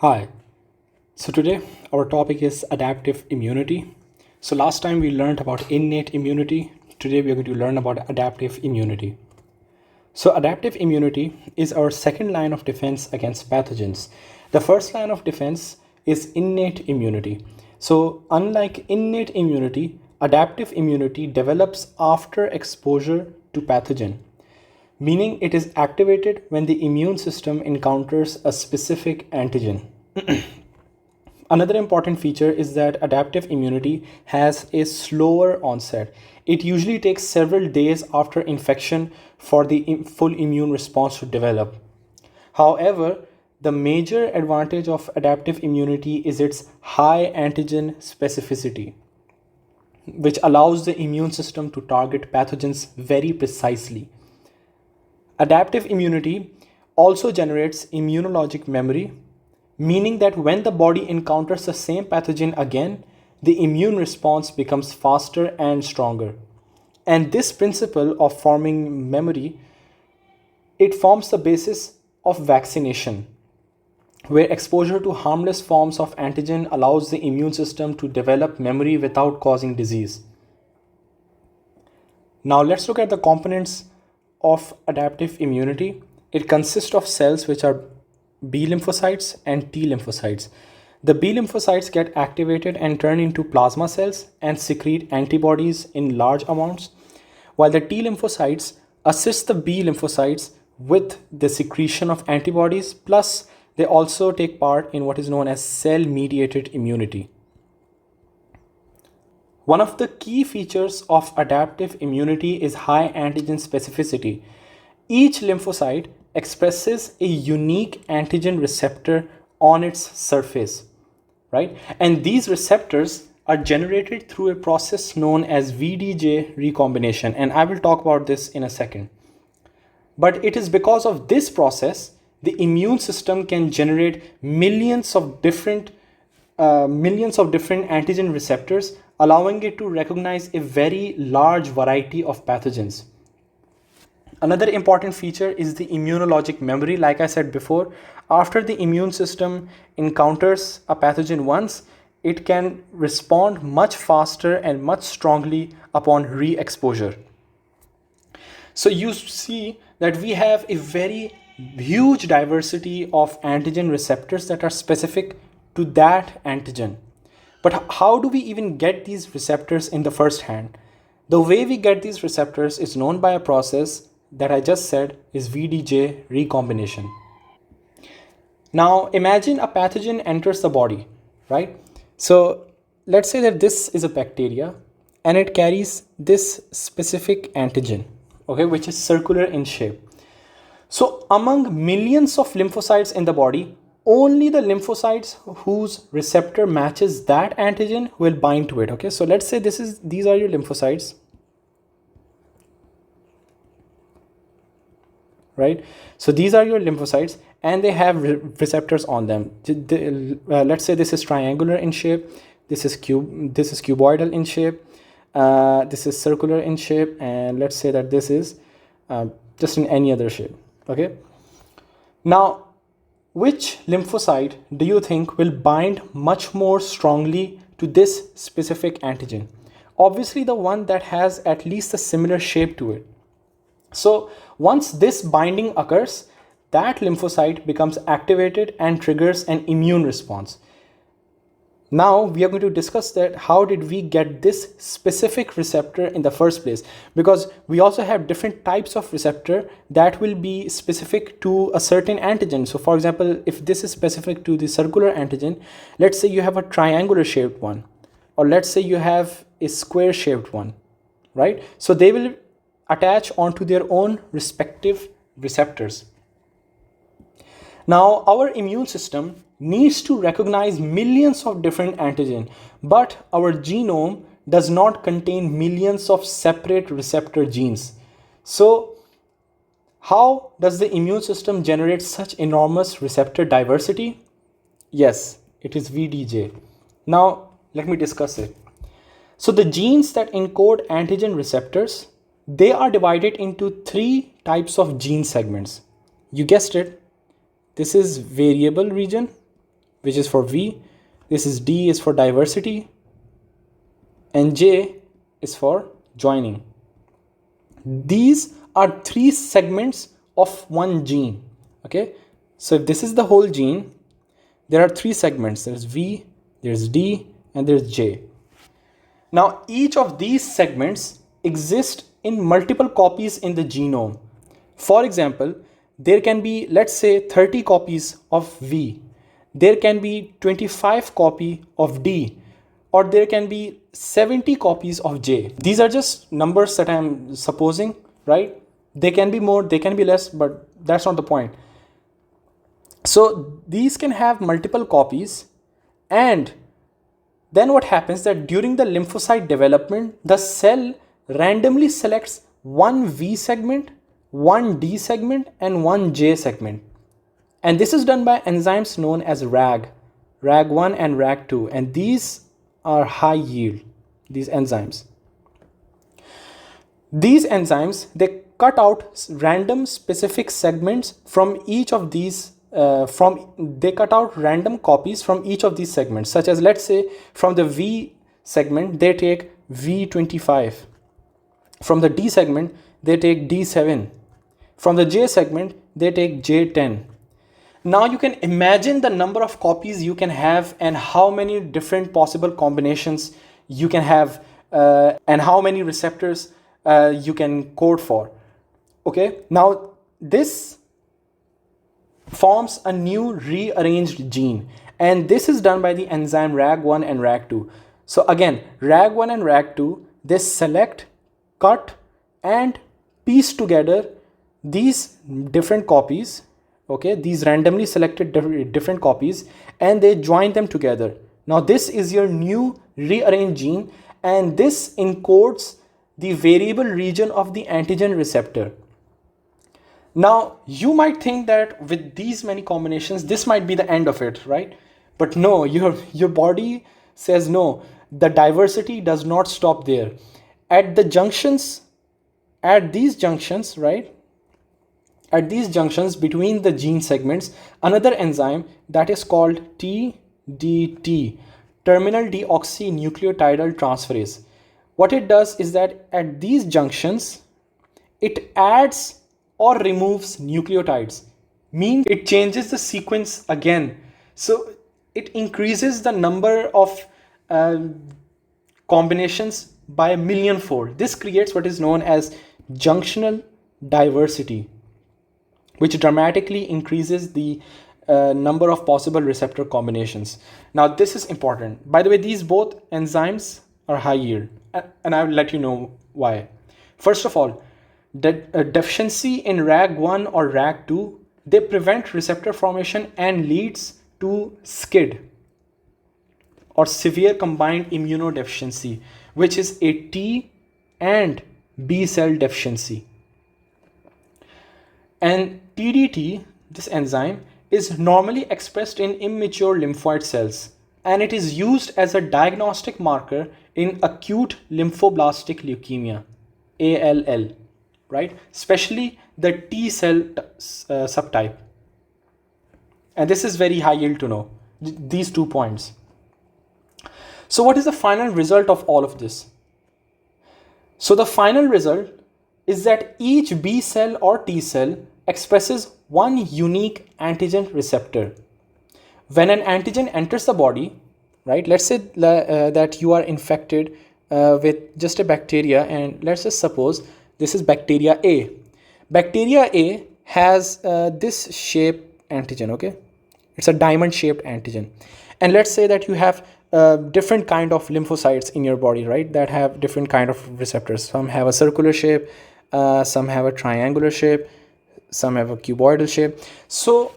Hi, so today our topic is adaptive immunity. So last time we learned about innate immunity. Today we are going to learn about adaptive immunity. So adaptive immunity is our second line of defense against pathogens. The first line of defense is innate immunity. So unlike innate immunity, adaptive immunity develops after exposure to pathogen, meaning it is activated when the immune system encounters a specific antigen. Another important feature is that adaptive immunity has a slower onset. It usually takes several days after infection for the full immune response to develop. However, the major advantage of adaptive immunity is its high antigen specificity, which allows the immune system to target pathogens very precisely. Adaptive immunity also generates immunologic memory, meaning that when the body encounters the same pathogen again, the immune response becomes faster and stronger. And this principle of forming memory, it forms the basis of vaccination, where exposure to harmless forms of antigen allows the immune system to develop memory without causing disease. Now let's look at the components of adaptive immunity. It consists of cells which are B lymphocytes and T lymphocytes. The B lymphocytes get activated and turn into plasma cells and secrete antibodies in large amounts, while the T lymphocytes assist the B lymphocytes with the secretion of antibodies, plus they also take part in what is known as cell-mediated immunity. One of the key features of adaptive immunity is high antigen specificity. Each lymphocyte expresses a unique antigen receptor on its surface, right? And these receptors are generated through a process known as VDJ recombination, and I will talk about this in a second. But it is because of this process the immune system can generate millions of different antigen receptors, allowing it to recognize a very large variety of pathogens. Another important feature is the immunologic memory. Like I said before, after the immune system encounters a pathogen once, it can respond much faster and much strongly upon re-exposure. So you see that we have a very huge diversity of antigen receptors that are specific to that antigen. But how do we even get these receptors in the first hand? The way we get these receptors is known by a process that I just said is VDJ recombination. Now imagine a pathogen enters the body, right? So let's say that this is a bacteria and it carries this specific antigen, okay, which is circular in shape. So among millions of lymphocytes in the body, only the lymphocytes whose receptor matches that antigen will bind to it. Okay, so let's say these are your lymphocytes, right? So these are your lymphocytes and they have receptors on them. Let's say this is triangular in shape, this is cuboidal in shape, this is circular in shape, and let's say that this is just in any other shape. Okay, now which lymphocyte do you think will bind much more strongly to this specific antigen? Obviously the one that has at least a similar shape to it. So once this binding occurs, that lymphocyte becomes activated and triggers an immune response. Now we are going to discuss that how did we get this specific receptor in the first place, because we also have different types of receptor that will be specific to a certain antigen. So for example, if this is specific to the circular antigen, let's say you have a triangular shaped one, or let's say you have a square shaped one, right? So they will attach onto their own respective receptors. Now our immune system needs to recognize millions of different antigens, but our genome does not contain millions of separate receptor genes. So how does the immune system generate such enormous receptor diversity? Yes, it is VDJ. Now let me discuss it. So the genes that encode antigen receptors, they are divided into three types of gene segments. You guessed it. This is variable region, which is for V. This is D is for diversity, and J is for joining. These are 3 segments of one gene. Okay, so if this is the whole gene, there are 3 segments. There's V, there's D, and there's J. Now each of these segments exist in multiple copies in the genome. For example, there can be, let's say, 30 copies of V. There can be 25 copy of D, or there can be 70 copies of J. These are just numbers that I'm supposing, right? They can be more, they can be less, but that's not the point. So these can have multiple copies, and then what happens that during the lymphocyte development, the cell randomly selects one V segment, one D segment, and one J segment. And this is done by enzymes known as RAG1 and RAG2, and these are high yield, these enzymes. These enzymes, they cut out random specific segments from each of these they cut out random copies from each of these segments, such as, let's say, from the V segment they take V25, from the D segment they take D7, from the J segment they take J10. Now you can imagine the number of copies you can have and how many different possible combinations you can have, and how many receptors you can code for. Okay, now this forms a new rearranged gene, and this is done by the enzyme RAG1 and RAG2. So again, RAG1 and RAG2, they select, cut, and piece together these different copies, okay, these randomly selected different copies, and they join them together. Now this is your new rearranged gene, and this encodes the variable region of the antigen receptor. Now, you might think that with these many combinations, this might be the end of it, right? But no, your body says no, the diversity does not stop there. At these junctions, right? At these junctions between the gene segments, another enzyme that is called TDT, terminal deoxynucleotidal transferase. What it does is that at these junctions, it adds or removes nucleotides, means it changes the sequence again. So it increases the number of combinations by a millionfold. This creates what is known as junctional diversity, which dramatically increases the number of possible receptor combinations. Now this is important. By the way, these both enzymes are high yield, and I will let you know why. First of all, deficiency in RAG1 or RAG2, they prevent receptor formation and leads to SCID, or severe combined immunodeficiency, which is a T and B cell deficiency. And TDT, this enzyme, is normally expressed in immature lymphoid cells, and it is used as a diagnostic marker in acute lymphoblastic leukemia, ALL. Right? Especially the T cell subtype. And this is very high yield to know, these 2 points. So what is the final result of all of this? So the final result is that each B cell or T cell expresses one unique antigen receptor. When an antigen enters the body, right? Let's say that you are infected with just a bacteria, and let's just suppose this is bacteria A. Bacteria A has this shape antigen, okay? It's a diamond shaped antigen. And let's say that you have different kind of lymphocytes in your body, right? That have different kind of receptors. Some have a circular shape, some have a triangular shape, some have a cuboidal shape. So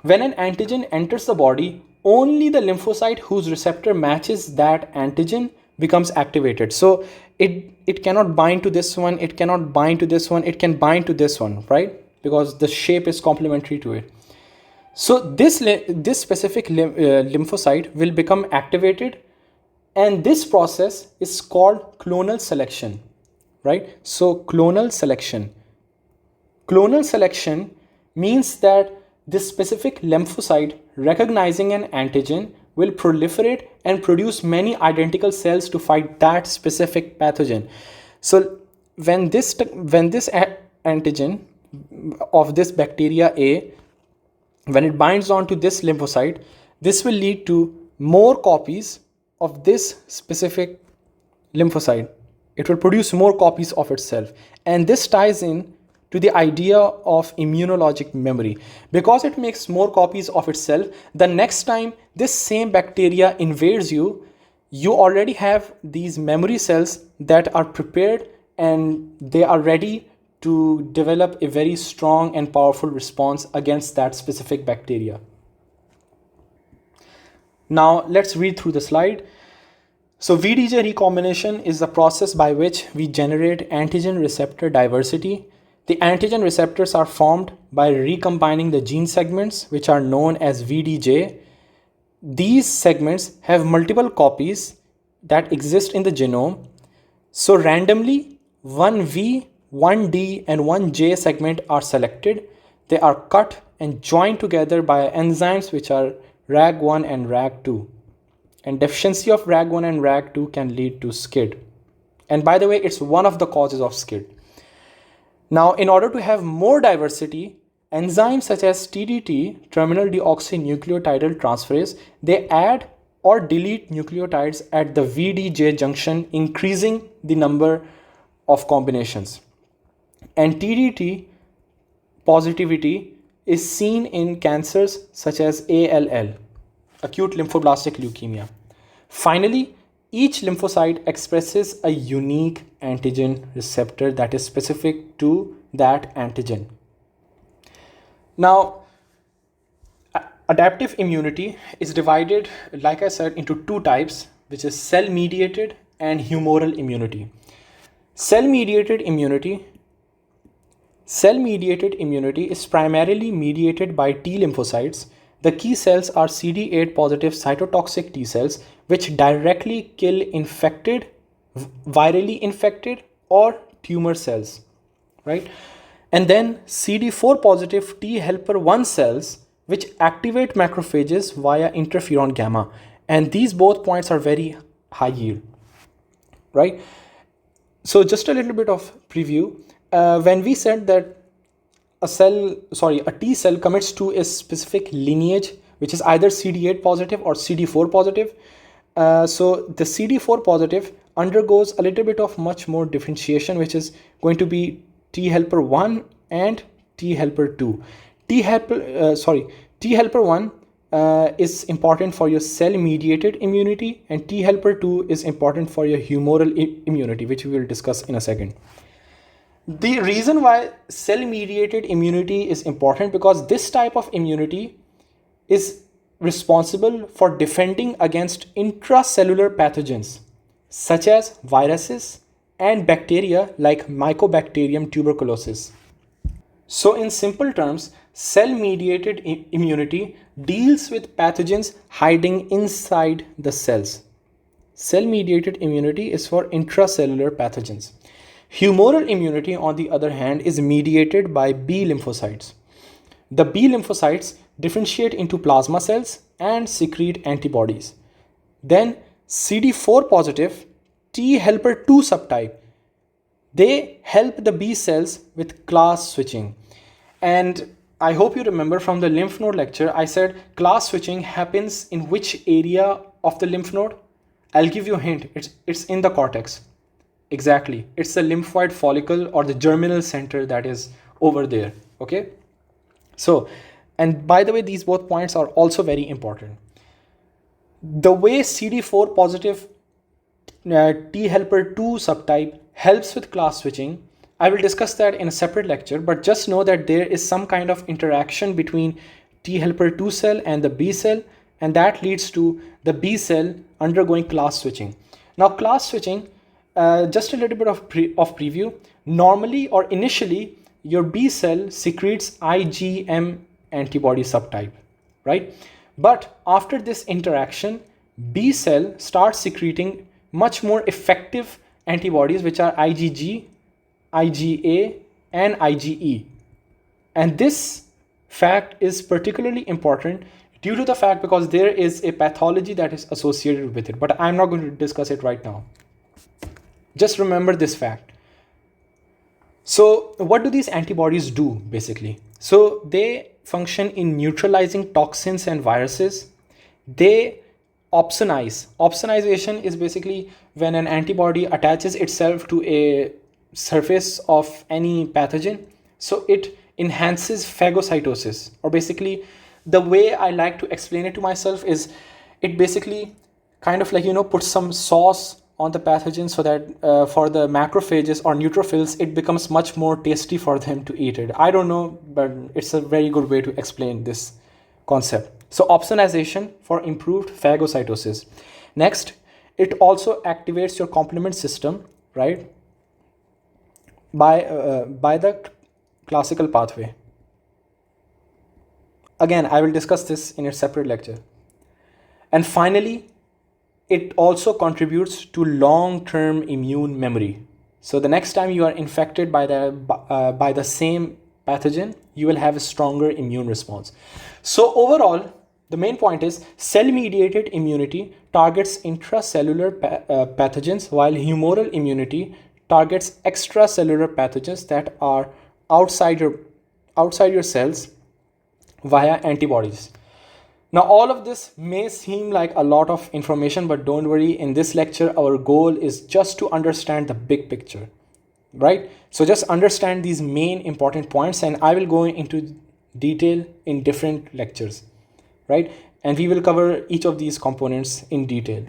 when an antigen enters the body, only the lymphocyte whose receptor matches that antigen becomes activated. So it cannot bind to this one, it cannot bind to this one, it can bind to this one, right? Because the shape is complementary to it. So this specific lymphocyte will become activated, and this process is called clonal selection, right? So clonal selection means that this specific lymphocyte, recognizing an antigen, will proliferate and produce many identical cells to fight that specific pathogen. So when this antigen of this bacteria A, when it binds onto this lymphocyte, this will lead to more copies of this specific lymphocyte. It will produce more copies of itself. And this ties in to the idea of immunologic memory. Because it makes more copies of itself, the next time this same bacteria invades you, you already have these memory cells that are prepared and they are ready to develop a very strong and powerful response against that specific bacteria. Now let's read through the slide. So VDJ recombination is the process by which we generate antigen receptor diversity. The antigen receptors are formed by recombining the gene segments, which are known as VDJ. These segments have multiple copies that exist in the genome. So randomly, one V, one D, and one J segment are selected. They are cut and joined together by enzymes which are RAG1 and RAG2. And deficiency of RAG1 and RAG2 can lead to SCID. And by the way, it's one of the causes of SCID. Now, in order to have more diversity, enzymes such as TDT, terminal deoxynucleotidal transferase, they add or delete nucleotides at the VDJ junction, increasing the number of combinations. And TDT positivity is seen in cancers such as ALL, acute lymphoblastic leukemia. Finally, each lymphocyte expresses a unique antigen receptor that is specific to that antigen. Now, adaptive immunity is divided, like I said, into two types, which is cell-mediated and humoral immunity. Cell-mediated immunity is primarily mediated by T lymphocytes. The key cells are CD8 positive cytotoxic T cells, which directly kill infected, virally infected, or tumor cells, right? And then CD4 positive T helper 1 cells, which activate macrophages via interferon gamma. And these both points are very high yield, right? So just a little bit of preview. When we said that a T cell commits to a specific lineage, which is either CD8 positive or CD4 positive. So the CD4 positive undergoes a little bit of much more differentiation, which is going to be T helper 1 and T helper 2. T helper 1 is important for your cell-mediated immunity, and T helper 2 is important for your humoral immunity, which we will discuss in a second. The reason why cell-mediated immunity is important because this type of immunity is responsible for defending against intracellular pathogens such as viruses and bacteria like Mycobacterium tuberculosis. So in simple terms, cell-mediated immunity deals with pathogens hiding inside the cells. Cell-mediated immunity is for intracellular pathogens. Humoral immunity, on the other hand, is mediated by B lymphocytes. The B lymphocytes differentiate into plasma cells and secrete antibodies. Then CD4 positive T helper 2 subtype, they help the B cells with class switching. And I hope you remember from the lymph node lecture, I said class switching happens in which area of the lymph node? I'll give you a hint. It's in the cortex. Exactly. It's the lymphoid follicle or the germinal center that is over there. Okay. So, and by the way, these both points are also very important. The way CD4 positive T helper 2 subtype helps with class switching, I will discuss that in a separate lecture, but just know that there is some kind of interaction between T helper 2 cell and the B cell, and that leads to the B cell undergoing class switching. Now, class switching, just a little bit of preview. Normally or initially, your B cell secretes IgM antibody subtype, right? But after this interaction, B cell starts secreting much more effective antibodies, which are IgG, IgA, and IgE. And this fact is particularly important due to the fact because there is a pathology that is associated with it, but I'm not going to discuss it right now. Just remember this fact. So what do these antibodies do basically? So they function in neutralizing toxins and viruses. They opsonize. Opsonization is basically when an antibody attaches itself to a surface of any pathogen. So it enhances phagocytosis, or basically the way I like to explain it to myself is it basically kind of like, puts some sauce on the pathogen so that for the macrophages or neutrophils, it becomes much more tasty for them to eat it. I don't know, but it's a very good way to explain this concept. So opsonization for improved phagocytosis. Next, it also activates your complement system, right? By the classical pathway. Again, I will discuss this in a separate lecture. And finally, it also contributes to long-term immune memory. So the next time you are infected by the same pathogen, you will have a stronger immune response. So overall, the main point is cell-mediated immunity targets intracellular pathogens, while humoral immunity targets extracellular pathogens that are outside your cells via antibodies. Now, all of this may seem like a lot of information, but don't worry. In this lecture, our goal is just to understand the big picture, right? So just understand these main important points, and I will go into detail in different lectures, right? And we will cover each of these components in detail.